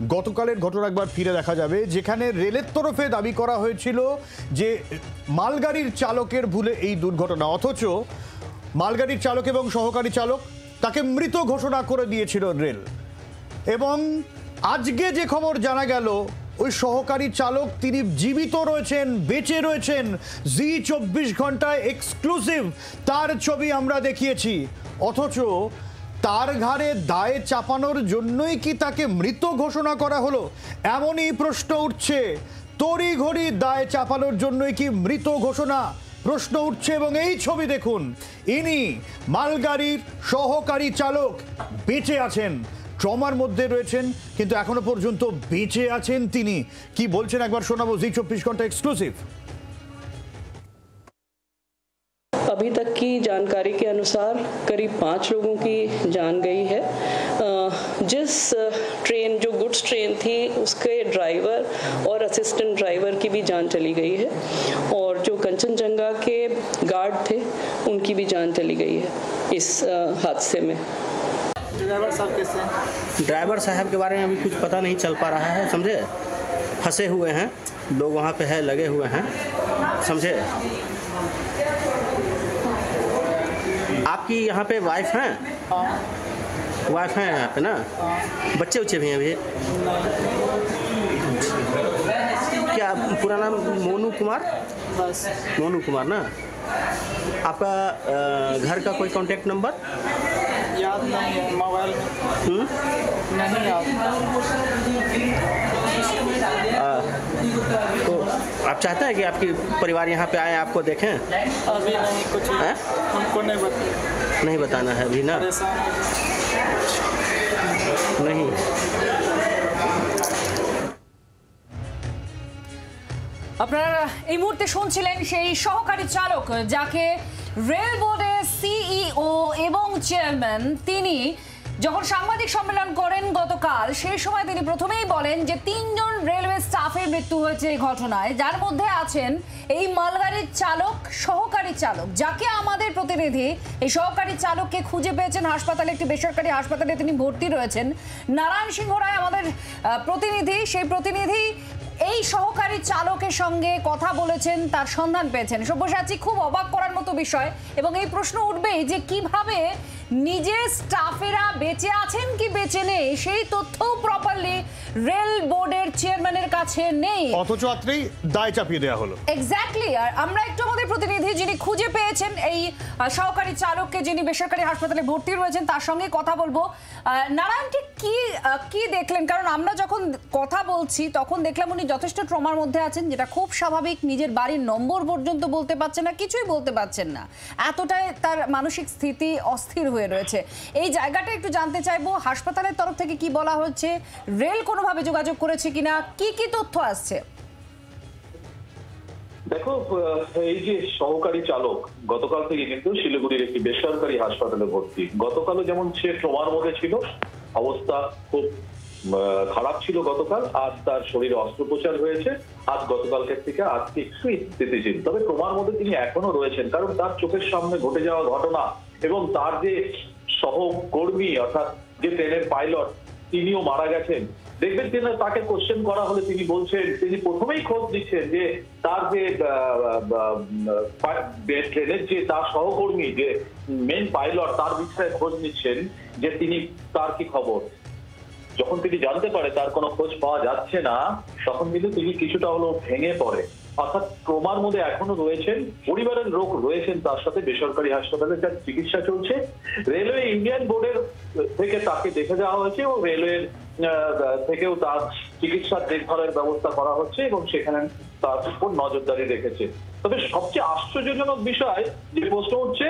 গতকালের ঘটনা একবার ফিরে দেখা যাবে, যেখানে রেলের তরফে দাবি করা হয়েছিল যে মালগাড়ির চালকের ভুলে এই দুর্ঘটনা, অথচ মালগাড়ির চালক এবং সহকারী চালক তাকে মৃত ঘোষণা করে দিয়েছিল রেল। এবং আজকে যে খবর জানা গেল, ওই সহকারী চালক তিনি জীবিত রয়েছেন, বেঁচে রয়েছেন। জি 24 ঘন্টায় এক্সক্লুসিভ তার ছবি আমরা দেখিয়েছি, অথচ তার ঘাড়ে দায় চাপানোর জন্যই কি তাকে মৃত ঘোষণা করা হলো? এমনই প্রশ্ন উঠছে। তড়িঘড়ি দায় চাপানোর জন্যই কি মৃত ঘোষণা, প্রশ্ন উঠছে। এবং এই ছবি দেখুন, ইনি মালগাড়ির সহকারী চালক, বেঁচে আছেন, ট্রমার মধ্যে রয়েছেন, কিন্তু এখনো পর্যন্ত বেঁচে আছেন। তিনি কি বলছেন একবার শোনাবো, জি 24 ঘন্টা এক্সক্লুসিভ। अभी तक की जानकारी के अनुसार करीब 5 लोगों की जान गई है। जिस ट्रेन, जो गुड्स ट्रेन थी, उसके ड्राइवर और असिस्टेंट ड्राइवर की भी जान चली गई है, और जो कंचनजंगा के गार्ड थे उनकी भी जान चली गई है इस हादसे में। ड्राइवर साहब कैसे हैं? ड्राइवर साहब के बारे में अभी कुछ पता नहीं चल पा रहा है, समझे। फंसे हुए हैं लोग, वहाँ पे है, लगे हुए हैं, समझे। आपकी यहाँ पे वाइफ हैं? हाँ। वाइफ हैं यहाँ पे ना? बच्चे उच्चे भी हैं अभी? क्या पूरा नाम? मोनू कुमार? बस मोनू कुमार ना। आपका घर का कोई कांटेक्ट नंबर याद नहीं है, मोबाइल नहीं याद। तो आप चाहते हैं कि आपकी परिवार यहाँ पे आए, आपको देखें? अभी नहीं, कुछ है? हमको नहीं बताना है अभी ना। नहीं। আপনারা এই মুহূর্তে শুনছিলেন সেই সহকারী চালক, যাকে রেল বোর্ডের সিইও এবং চেয়ারম্যান তিনি যখন সাংবাদিক সম্মেলন করেন গতকাল, সেই সময় তিনি প্রথমেই বলেন যে 3 জন রেলওয়ে স্টাফের মৃত্যু হয়েছে এই ঘটনায়, যার মধ্যে আছেন এই মালগাড়ির চালক, সহকারী চালক, যাকে আমাদের প্রতিনিধি এই সহকারী চালককে খুঁজে পেয়েছেন হাসপাতালে, একটি বেসরকারি হাসপাতালে তিনি ভর্তি রয়েছেন। নারায়ণ সিংহ রায় আমাদের প্রতিনিধি, সেই প্রতিনিধি এই সহকারী চালকের সঙ্গে কথা বলেছেন, তার সন্ধান পেয়েছেন। সব্যসাচী, খুব অবাক করার মতো বিষয়, এবং এই প্রশ্ন উঠবেই যে কিভাবে নিজের স্টাফেরা বেঁচে আছেন কি বেঁচে নেই সেই তথ্যও প্রপারলি রেল বোর্ডের চেয়ারম্যানের কাছে নেই, অথচ রাত্রেই দায় চাপিয়ে দেওয়া হলো। এক্স্যাক্টলি। আর আমরা একটু আমাদের প্রতিনিধি যিনি খুঁজে পেয়েছেন এই সহকারী চালককে, যিনি বেসরকারি হাসপাতালে ভর্তি রয়েছেন, তার সঙ্গে কথা বলবো। নারায়ণকে কি দেখলেন? কারণ আমরা যখন কথা বলছি তখন দেখলাম উনি যথেষ্ট ট্রমার মধ্যে আছেন, যেটা খুব স্বাভাবিক। নিজের বাড়ির নম্বর পর্যন্ত বলতে পারছেন না, কিছুই বলতে পারছেন না, এতটাই তার মানসিক স্থিতি অস্থির হয়ে রয়েছে। এই জায়গাটা একটু জানতে চাইবো, হাসপাতালের তরফ থেকে কি বলা হচ্ছে, রেল কোনোভাবে যোগাযোগ করেছে কিনা, কি তথ্য আসছে? দেখো, এই যে সহকারী চালক গতকাল থেকে কিন্তু শিলিগুড়ির একটি বেসরকারি হাসপাতালে ভর্তি। গতকালও যেমন সে ট্রমার মধ্যে ছিল, অবস্থা খুব খারাপ ছিল গতকাল। আজ তার শরীরে অস্ত্রোপচার হয়েছে, আজ গতকালকের থেকে আজকে একটু স্থিতিশীল, তবে ট্রমার মধ্যে তিনি এখনো রয়েছেন, কারণ তার চোখের সামনে ঘটে যাওয়া ঘটনা এবং তার যে সহকর্মী অর্থাৎ যে ট্রেনের পাইলট তিনিও মারা গেছেন। দেখবেন তিনি, তাকে কোশ্চেন করা হলে তিনি বলছেন, তিনি প্রথমেই খোঁজ দিচ্ছেন যে তার যে ট্রেনের যে তার সহকর্মী, যে মেন পাইলট, তার বিষয়ে খোঁজ নিচ্ছেন যে তিনি, তার কি খবর। যখন তিনি জানতে পারে তার কোনো খোঁজ পাওয়া যাচ্ছে না, তখন কিন্তু তিনি কিছুটা হলেও ভেঙে পড়ে। অর্থাৎ ট্রমার মধ্যে এখনো রয়েছেন, পরিবারের লোক রয়েছেন তার সাথে বেসরকারি হাসপাতালে, যার চিকিৎসা চলছে। রেলওয়ে ইন্ডিয়ান বোর্ডের থেকে তাকে দেখে যাওয়া হয়েছে এবং রেলওয়ের থেকেও তার চিকিৎসার দেখভালের ব্যবস্থা করা হচ্ছে এবং সেখানে তার উপর নজরদারি রেখেছে। তবে সবচেয়ে আশ্চর্যজনক বিষয় যে প্রশ্ন উঠছে,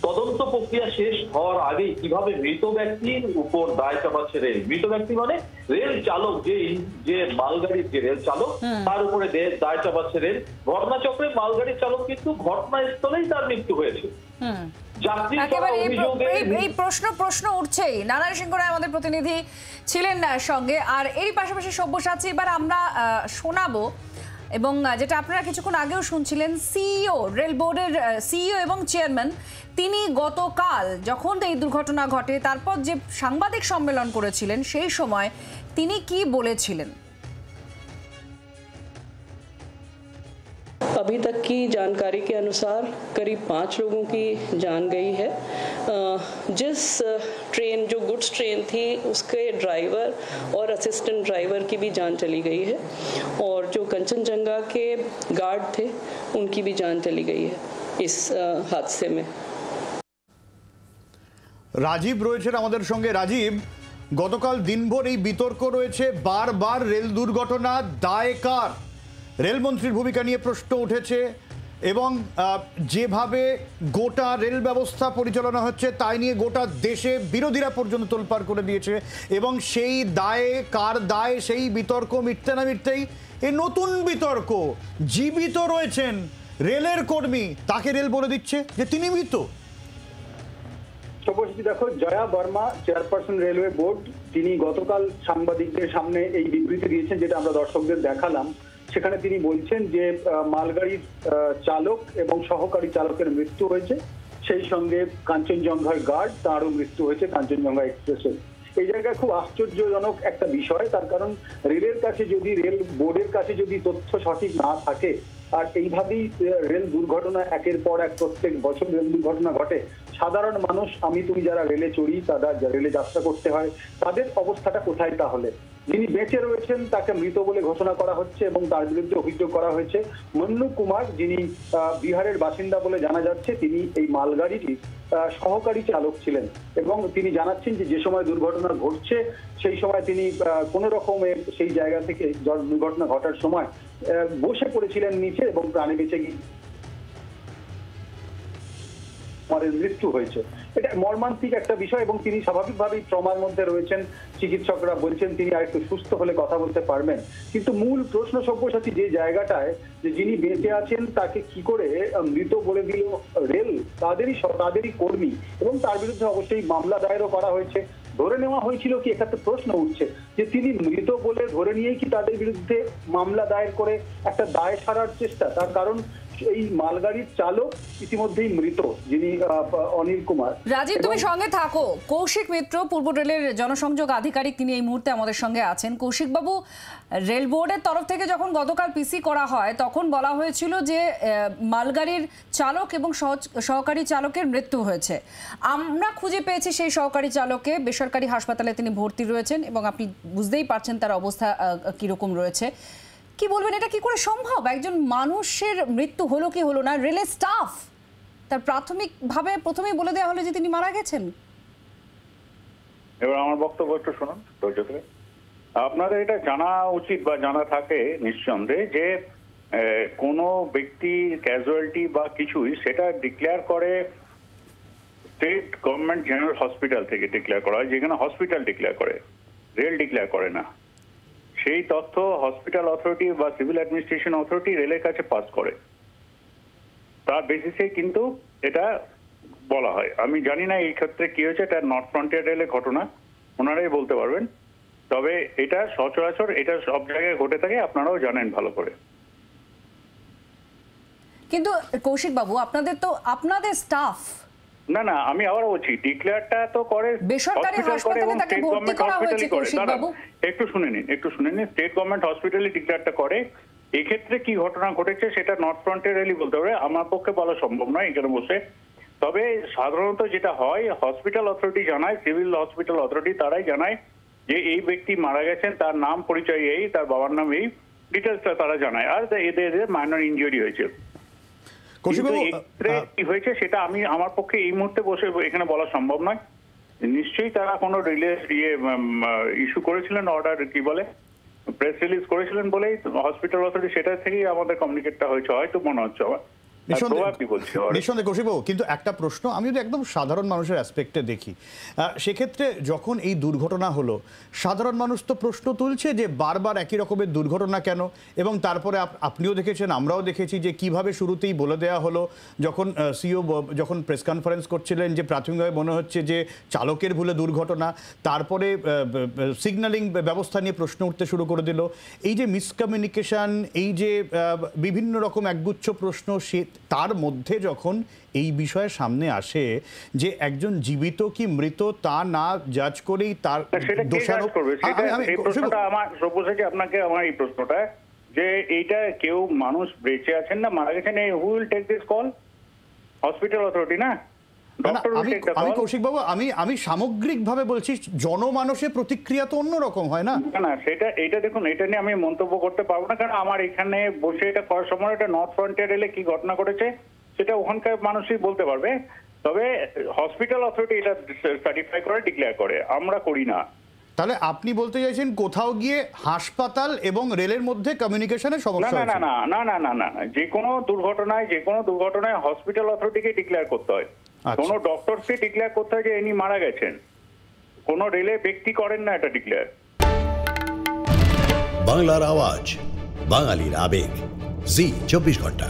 তদন্ত প্রক্রিয়া শেষ হওয়ার আগেই কিভাবে মৃত ব্যক্তির উপর দায় চাপাচ্ছে রেল। মৃত ব্যক্তি মানে রেল চালক, যে মালগাড়ির যে রেল চালক, তার উপরে দায় চাপাচ্ছে রেল। ঘটনাচক্রে মালগাড়ির চালক কিন্তু ঘটনাস্থলেই তার মৃত্যু হয়েছে। এই প্রশ্ন উঠছেই। নারায়ণ সিংহ রায় আমাদের প্রতিনিধি ছিলেন সঙ্গে। আর এরই পাশাপাশি সব্যসাচী, এবার আমরা শোনাবো, এবং যেটা আপনারা কিছুক্ষণ আগেও শুনছিলেন, সিইও, রেল বোর্ডের সিইও এবং চেয়ারম্যান, তিনি গতকাল যখন এই দুর্ঘটনা ঘটে তারপর যে সাংবাদিক সম্মেলন করেছিলেন, সেই সময় তিনি কি বলেছিলেন? अभी तक की जानकारी के अनुसार करीब 5 लोगों की जान गई है। जिस ट्रेन जो गुड्स ट्रेन थी उसके ड्राइवर और असिस्टेंट ड्राइवर की भी जान चली गई है और जो कंचनजंगा के गार्ड थे उनकी भी जान चली गई है इस हादसे में। রাজীব রয়েছেন আমাদের সঙ্গে। রাজীব, গতকাল দিনভর এই বিতর্ক রয়েছে, বারবার রেল দুর্ঘটনা দায় কার? রেলমন্ত্রীর ভূমিকা নিয়ে প্রশ্ন উঠেছে এবং যেভাবে গোটা রেল ব্যবস্থা পরিচালনা হচ্ছে তাই নিয়ে গোটা দেশে বিরোধীরা পর্যন্ত তোলপাড় করে দিয়েছে এবং সেই দায়ে কার দায় সেই বিতর্ক মিটতে না মিটতেই এই নতুন বিতর্ক। জীবিত রয়েছেন রেলের কর্মী, তাকে রেল বলে দিচ্ছে যে তিনি মৃত। সর্বশেষ দেখো, Jaya Varma chairperson railway board, তিনি গতকাল সাংবাদিকদের সামনে এই বিবৃতি দিয়েছেন যেটা আমরা দর্শকদের দেখালাম। সেখানে তিনি বলছেন যে মালগাড়ির চালক এবং সহকারী চালকের মৃত্যু হয়েছে, সেই সঙ্গে কাঞ্চনজঙ্ঘার গার্ড তারও মৃত্যু হয়েছে কাঞ্চনজঙ্ঘা এক্সপ্রেসের। এই জায়গায় খুব আশ্চর্যজনক একটা বিষয়, তার কারণ রেলের কাছে যদি রেল বোর্ডের কাছে যদি তথ্য সঠিক না থাকে আর এইভাবেই রেল দুর্ঘটনা একের পর এক প্রত্যেক বছর রেল দুর্ঘটনা ঘটে, সাধারণ মানুষ আমি তুমি যারা রেলে চড়ি, তারা রেলে যাত্রা করতে হয়, তাদের অবস্থাটা কোথায়? তাহলে যিনি বেঁচে রয়েছেন তাকে মৃত বলে ঘোষণা করা হচ্ছে এবং তার বিরুদ্ধে অভিযোগ করা হয়েছে। মন্নু কুমার, যিনি বিহারের বাসিন্দা বলে জানা যাচ্ছে, তিনি এই মালগাড়িটি সহকারী চালক ছিলেন এবং তিনি জানাচ্ছেন যে সময় দুর্ঘটনা ঘটছে সেই সময় তিনি কোনো রকমের সেই জায়গা থেকে দুর্ঘটনা ঘটার সময় বসে পড়েছিলেন নিচে এবং প্রাণে বেঁচে গিয়ে মৃত্যু হয়েছে। এটা মর্মান্তিক একটা বিষয় এবং তিনি স্বাভাবিকভাবেই ট্রমার মধ্যে রয়েছেন। চিকিৎসকরা বলছেন তিনি আরেকটু সুস্থ হলে কথা বলতে পারবেন। কিন্তু মূল প্রশ্ন সব্যসাচী যে জায়গাটায় যে যিনি বেঁচে আছেন তাকে কি করে মৃত বলে দিল রেল? তাদেরই কর্মী এবং তার বিরুদ্ধে অবশ্যই মামলা দায়েরও করা হয়েছে। ধরে নেওয়া হয়েছিল কি, এক্ষেত্রে প্রশ্ন উঠছে যে তিনি মৃত বলে ধরে নিয়েই কি তাদের বিরুদ্ধে মামলা দায়ের করে একটা দায় সারার চেষ্টা? তার কারণ এই মালগাড়ির চালক ইতিমধ্যেই মৃত, যিনি অনিল কুমার। রাজীব, তুমি সঙ্গে থাকো। কৌশিক মিত্র, পূর্ব রেলের জনসংযোগ আধিকারিক, তিনি এই মুহূর্তে আমাদের সঙ্গে আছেন। কৌশিক বাবু, রেল বোর্ডের তরফ থেকে যখন গতকাল পিসি করা হয় তখন বলা হয়েছিল যে মালগাড়ির চালক এবং সহকারী চালকের মৃত্যু হয়েছে। আমরা খুঁজে পেয়েছি সেই সহকারী চালককে, বেসরকারি হাসপাতালে তিনি ভর্তি রয়েছেন এবং আপনি বুঝতেই পারছেন তার অবস্থা কিরকম রয়েছে। কি বলবেন, এটা কি করে সম্ভব? একজন মানুষের মৃত্যু হলো কি হলো না, রেলের স্টাফ তার প্রাথমিকভাবে প্রথমেই বলে দেওয়া হলো যে তিনি মারা গেছেন। এবার আমার বক্তব্য একটু শুনুন ধৈর্য ধরে। আপনাদের এটা জানা উচিত বা জানা থাকে নিঃসন্দেহে যে কোনো ব্যক্তি ক্যাজুয়ালিটি বা কিছুই সেটা ডিক্লেয়ার করে স্টেট গভর্নমেন্ট জেনারেল হসপিটাল থেকে ডিক্লেয়ার করা হয়, যেখানে হসপিটাল ডিক্লেয়ার করে, রেল ডিক্লেয়ার করে না। সেই তথ্য হসপিটাল অথরিটি বা সিভিল অ্যাডমিনিস্ট্রেশন অথরিটি রেলের কাছে পাস করে, তার বেসিসে কিন্তু এটা বলা হয়। আমি জানি না এই ক্ষেত্রে কি হয়েছে, এটা নর্থ ফ্রন্টিয়ার রেলের ঘটনা, ওনারাই বলতে পারবেন। তবে এটা সচরাচর এটা সব জায়গায় ঘটে থাকে, আপনারাও জানেন ভালো করে। কিন্তু কৌশিক বাবু, আপনাদের স্টাফ না আমি আবার বলছি ডিক্লেয়ারটা তো করে বেসরকারি হাসপাতালে, তাকে ভর্তি করা হয়েছে। কৌশিক বাবু একটু শুনে নিন। স্টেট গভর্নমেন্ট হসপিটালে ডিক্লেয়ারটা করে। এই ক্ষেত্রে কি ঘটনা ঘটেছে সেটা নর্থ ফ্রন্টিয়ার রেলই বলতে পারে, আমার পক্ষে বলা সম্ভব নয় এখানে বসে। তবে সাধারণত যেটা হয়, হসপিটাল অথরিটি জানায়, সিভিল হসপিটাল অথরিটি তারাই জানায় যে এই ব্যক্তি মারা গেছেন, তার নাম পরিচয় এই, তার বাবার নাম এই, ডিটেলসটা তারা জানায়। আর এদের মাইনর ইনজুরি হয়েছে, কি হয়েছে সেটা আমার পক্ষে এই মুহূর্তে বসে এখানে বলা সম্ভব নয়। নিশ্চয়ই তারা কোনো ইস্যু করেছিলেন, অর্ডার কি বলে প্রেস রিলিজ করেছিলেন বলেই হসপিটাল অথরিটি সেটা থেকেই আমাদের কমিউনিকেটটা হয়েছে, হয়তো মনে হচ্ছে আমার। নিঃসন্দেহে কৌশিকবাবু, কিন্তু একটা প্রশ্ন আমি যদি একদম সাধারণ মানুষের অ্যাসপেক্টে দেখি, সেক্ষেত্রে যখন এই দুর্ঘটনা হলো সাধারণ মানুষ তো প্রশ্ন তুলছে যে বারবার একই রকমের দুর্ঘটনা কেন, এবং তারপরে আপনিও দেখেছেন আমরাও দেখেছি যে কিভাবে শুরুতেই বলে দেওয়া হলো যখন সিও যখন প্রেস কনফারেন্স করছিলেন যে প্রাথমিকভাবে মনে হচ্ছে যে চালকের ভুলে দুর্ঘটনা, তারপরে সিগন্যালিং ব্যবস্থা নিয়ে প্রশ্ন উঠতে শুরু করে দিল। এই যে মিসকমিউনিকেশন, এই যে বিভিন্ন রকম একগুচ্ছ প্রশ্ন, সে তার মধ্যে যখন এই বিষয়ে সামনে আসে যে একজন জীবিত কি মৃত তা না জাজ করেই তার সেটা কে জাজ করবে? সেটা এই প্রশ্নটা আমার সব্যসাচী আপনাকে আমার এই প্রশ্নটা যে এইটা কেউ মানুষ বেঁচে আছেন না মারা গেছেন, এই who will take this call? Hospital authority না? আমি কৌশিকবাবু আমি সামগ্রিকভাবে বলছি, জনমানসে প্রতিক্রিয়া তো অন্যরকম হয় না। না এটা দেখুন, এটা নিয়ে আমি মন্তব্য করতে পারবো না, কারণ আমার এখানে বসে এটা করার সময় এটা নর্থ ফ্রন্টিয়ার রেলে কি ঘটনা ঘটেছে সেটা ওখানকার মানুষই বলতে পারবে। তবে হসপিটাল অথরিটি এটা সার্টিফাই করে ডিক্লেয়ার করে, আমরা করি না। তাহলে আপনি বলতে চাইছেন কোথাও গিয়ে হাসপাতাল এবং রেলের মধ্যে কমিউনিকেশনের সমস্যা হয়েছে? না, যে কোনো দুর্ঘটনায় হসপিটাল অথরিটিকে ডিক্লেয়ার করতে হয়, কোনো ডক্টরকে ডিক্লেয়ার করতে হয় যে ইনি মারা গেছেন, কোনো রেলে ব্যক্তি করেন না এটা ডিক্লেয়ার। বাংলার আওয়াজ, বাঙালির আবেগ, জি 24 ঘন্টা।